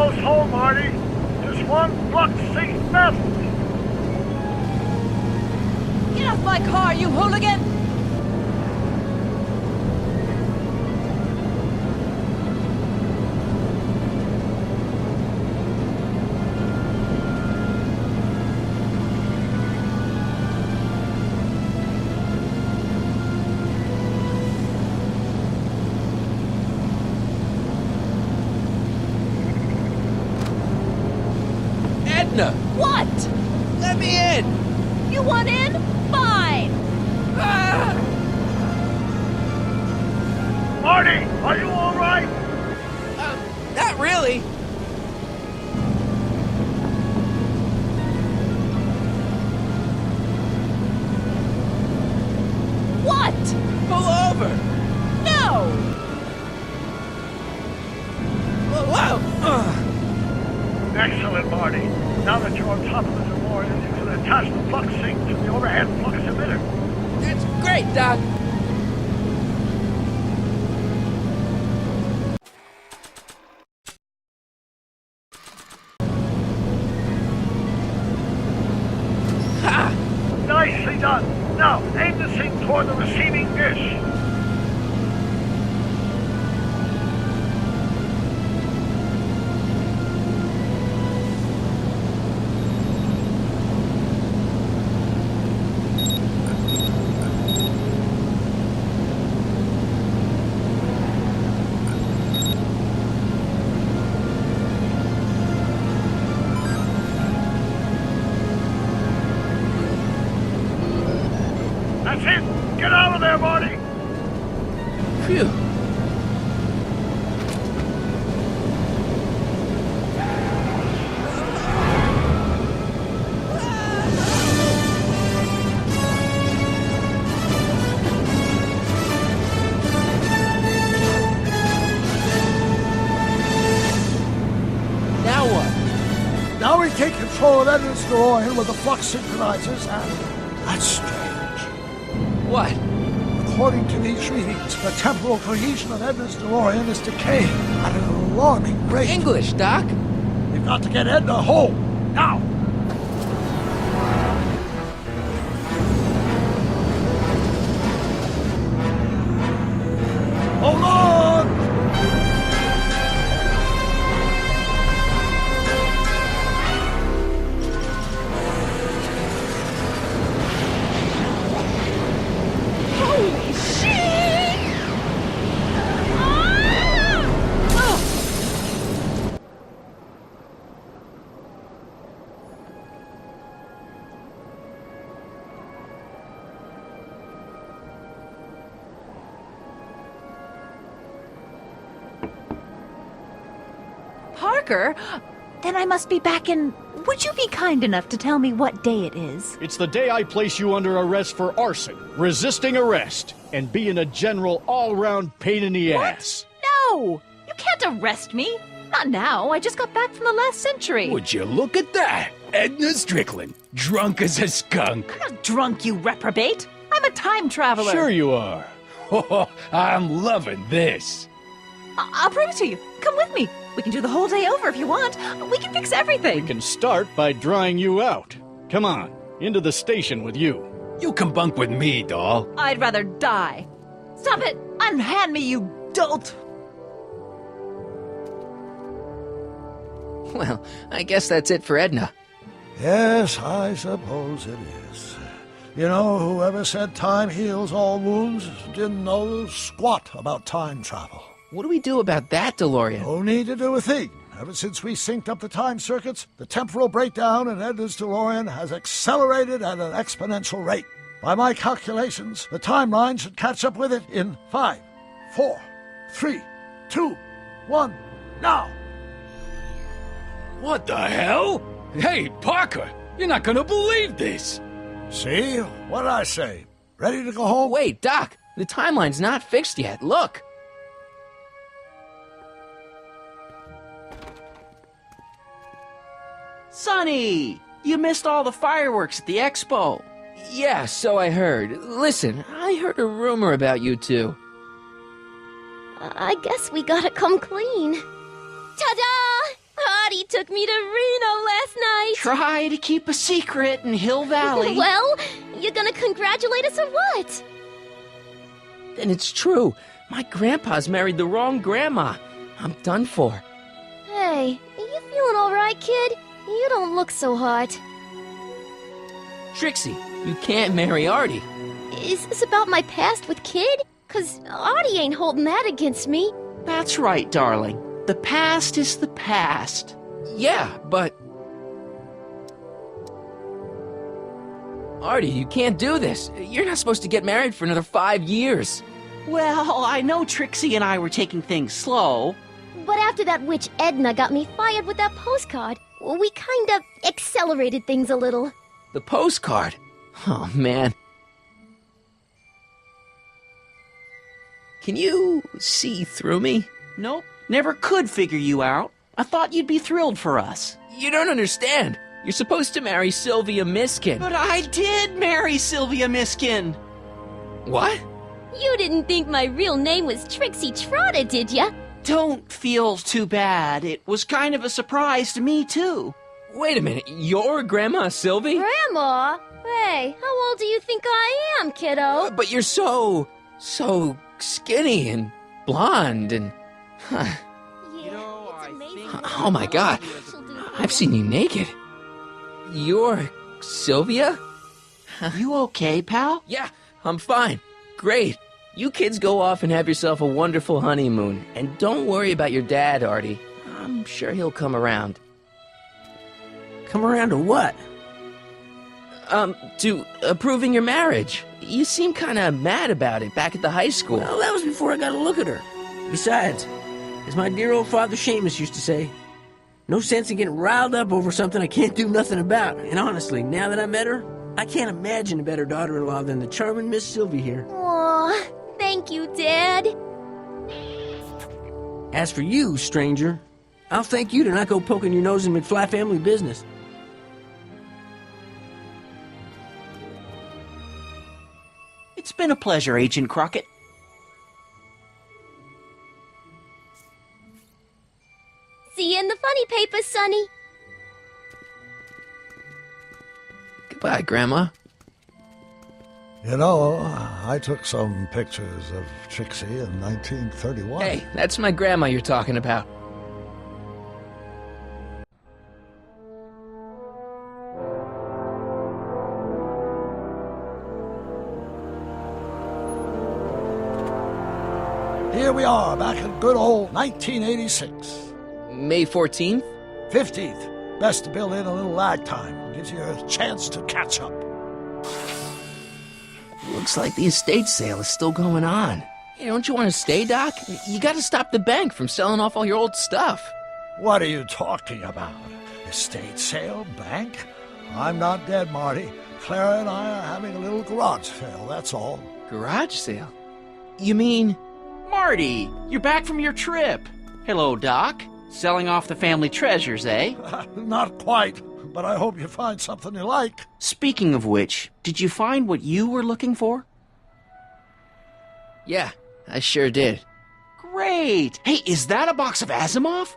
close hole, Marty. Just one flux sync left. Get off my car, you hooligan! Edna! What? Let me in! You want in? Fine! Ah! Marty, are you all right? Not really. What? Pull over! No! Whoa! Excellent, Marty. Now that you're on top of the DeLorean, you can attach the flux sync to the overhead flux emitter. That's great, Doc. Ha! Nicely done. Now, aim the sync toward the receiving dish. That's it. Get out of there, Marty. Phew. Now what? Now we take control of Edna's DeLorean with the flux synchronizers, and that's strange. What? According to these readings, the temporal cohesion of Edna's DeLorean is decaying at an alarming rate. English, Doc. We've got to get Edna home, now! Hold on! Holy shit! Ah! Oh! Parker? Then I must be back in... Would you be kind enough to tell me what day it is? It's the day I place you under arrest for arson, resisting arrest, and being a general all-round pain in the ass. No! You can't arrest me! Not now. I just got back from the last century. Would you look at that? Edna Strickland, drunk as a skunk. I'm not drunk, you reprobate. I'm a time traveler. Sure you are. Oh, I'm loving this. I'll prove it to you. Come with me. We can do the whole day over if you want. We can fix everything. We can start by drying you out. Come on, into the station with you. You can bunk with me, doll. I'd rather die. Stop it! Unhand me, you dolt! Well, I guess that's it for Edna. Yes, I suppose it is. You know, whoever said time heals all wounds didn't know squat about time travel. What do we do about that, DeLorean? No need to do a thing. Ever since we synced up the time circuits, the temporal breakdown in Edna's DeLorean has accelerated at an exponential rate. By my calculations, the timeline should catch up with it in 5, 4, 3, 2, 1, now! What the hell? Hey, Parker, you're not gonna believe this. See? What did I say? Ready to go home? Wait, Doc, the timeline's not fixed yet. Look. Sonny! You missed all the fireworks at the expo. Yeah, so I heard. Listen, I heard a rumor about you two. I guess we gotta come clean. Ta-da! He took me to Reno last night. Try to keep a secret in Hill Valley. Well, you gonna congratulate us or what? Then it's true. My grandpa's married the wrong grandma. I'm done for. Hey, you feeling all right, kid? You don't look so hot. Trixie, you can't marry Artie. Is this about my past with Kid? 'Cause Artie ain't holding that against me. That's right, darling. The past is the past. Yeah, but... Artie, you can't do this. You're not supposed to get married for another 5 years. Well, I know Trixie and I were taking things slow. But after that witch Edna got me fired with that postcard, we kind of accelerated things a little. The postcard? Oh, man. Can you see through me? Nope, never could figure you out. I thought you'd be thrilled for us. You don't understand. You're supposed to marry Sylvia Miskin. But I did marry Sylvia Miskin. What? You didn't think my real name was Trixie Trotter, did ya? Don't feel too bad. It was kind of a surprise to me, too. Wait a minute, you're Grandma Sylvie? Grandma? Hey, how old do you think I am, kiddo? But you're so skinny and blonde and... Yeah, I it's amazing. think- Oh my God, I've seen you naked. You're Sylvia? You okay, pal? Yeah, I'm fine. Great. You kids go off and have yourself a wonderful honeymoon. And don't worry about your dad, Artie. I'm sure he'll come around. Come around to what? To approving your marriage. You seem kind of mad about it back at the high school. Well, that was before I got a look at her. Besides, as my dear old father Seamus used to say, no sense in getting riled up over something I can't do nothing about. And honestly, now that I met her, I can't imagine a better daughter-in-law than the charming Miss Sylvie here. Aw, thank you, Dad. As for you, stranger, I'll thank you to not go poking your nose in McFly family business. It's been a pleasure, Agent Crockett. See you in the funny paper, Sonny. Goodbye, Grandma. You know, I took some pictures of Trixie in 1931. Hey, that's my grandma you're talking about. Here we are, back in good old 1986. May 14th? 15th. Best to build in a little lag time. Gives you a chance to catch up. Looks like the estate sale is still going on. Hey, don't you want to stay, Doc? You gotta stop the bank from selling off all your old stuff. What are you talking about? Estate sale? Bank? I'm not dead, Marty. Clara and I are having a little garage sale, that's all. Garage sale? You mean... Marty, you're back from your trip. Hello, Doc. Selling off the family treasures, eh? Not quite, but I hope you find something you like. Speaking of which, did you find what you were looking for? Yeah, I sure did. Great! Hey, is that a box of Asimov?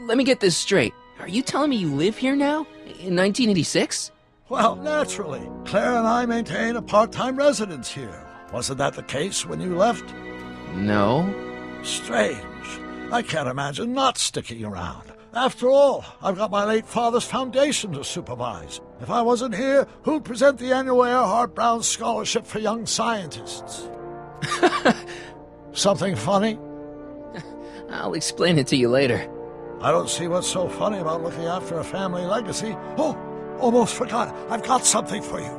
Let me get this straight. Are you telling me you live here now? In 1986? Well, naturally. Claire and I maintain a part-time residence here. Wasn't that the case when you left? No. Strange. I can't imagine not sticking around. After all, I've got my late father's foundation to supervise. If I wasn't here, who'd present the annual Earhart Brown Scholarship for Young Scientists? Something funny? I'll explain it to you later. I don't see what's so funny about looking after a family legacy. Oh, almost forgot. I've got something for you.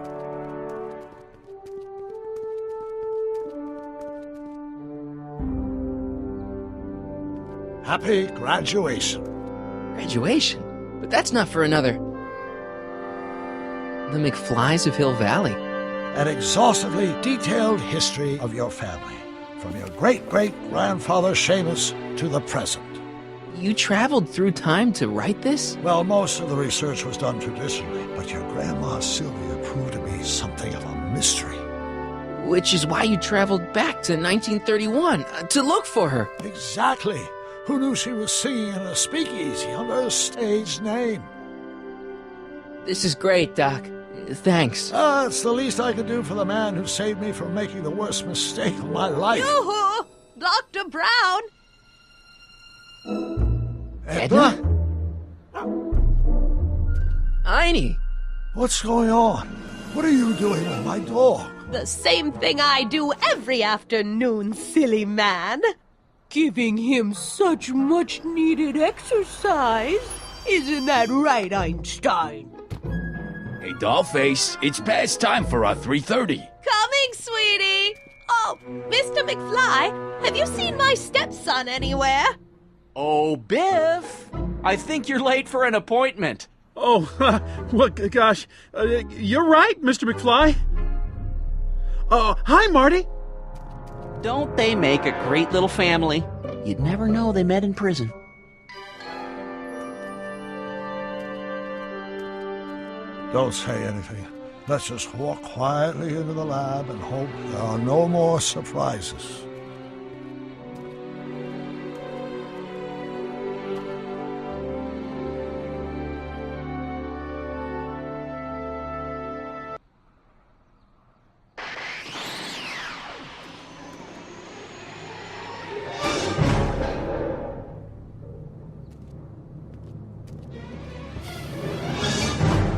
Happy graduation. Graduation? But that's not for another... The McFlys of Hill Valley. An exhaustively detailed history of your family, from your great-great-grandfather Seamus to the present. You traveled through time to write this? Well, most of the research was done traditionally, but your grandma Sylvia proved to be something of a mystery. Which is why you traveled back to 1931, to look for her. Exactly. Who knew she was singing in a speakeasy under a stage name? This is great, Doc. Thanks. It's the least I could do for the man who saved me from making the worst mistake of my life. Yoo-hoo! Dr. Brown! Edna? Einie! What's going on? What are you doing with my dog? The same thing I do every afternoon, silly man. Giving him such much-needed exercise. Isn't that right, Einstein? Hey, Dollface, it's past time for our 3:30. Coming, sweetie! Oh, Mr. McFly, have you seen my stepson anywhere? Oh, Biff! I think you're late for an appointment. Oh, well, gosh. You're right, Mr. McFly. Hi, Marty. Don't they make a great little family? You'd never know they met in prison. Don't say anything. Let's just walk quietly into the lab and hope there are no more surprises.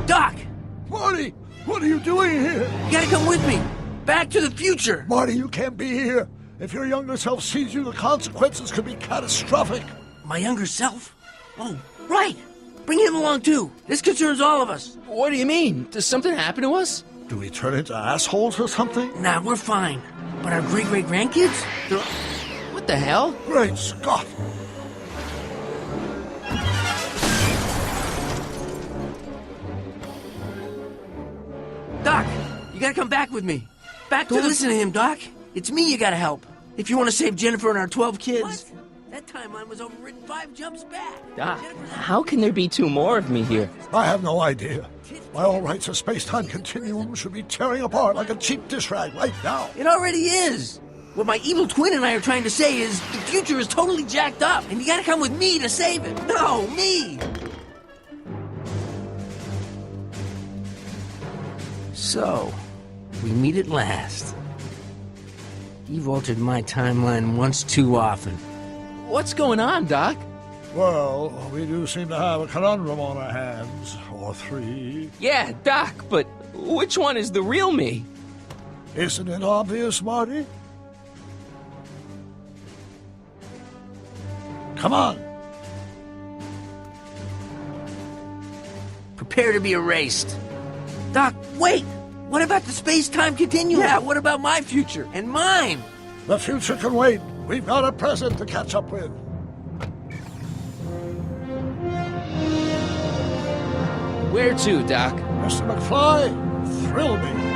Doc! Marty, what are you doing here? You gotta come with me. Back to the future. Marty, you can't be here. If your younger self sees you, the consequences could be catastrophic. My younger self? Oh, right. Bring him along, too. This concerns all of us. What do you mean? Does something happen to us? Do we turn into assholes or something? Nah, we're fine. But our great-great-grandkids? They're... What the hell? Great Scott! Doc, you gotta come back with me. Back to listen to him, Doc. It's me you gotta help. If you want to save Jennifer and our 12 kids. What? That timeline was overwritten 5 jumps back. Doc, how can there be 2 more of me here? I have no idea. By all rights, a space-time continuum should be tearing apart like a cheap dish rag right now. It already is. What my evil twin and I are trying to say is the future is totally jacked up, and you gotta come with me to save it. No, me! So, we meet at last. You've altered my timeline once too often. What's going on, Doc? Well, we do seem to have a conundrum on our hands. Or 3. Yeah, Doc, but which one is the real me? Isn't it obvious, Marty? Come on. Prepare to be erased. Doc, wait! What about the space-time continuum? Yeah, what about my future? And mine? The future can wait. We've got a present to catch up with. Where to, Doc? Mr. McFly, thrill me.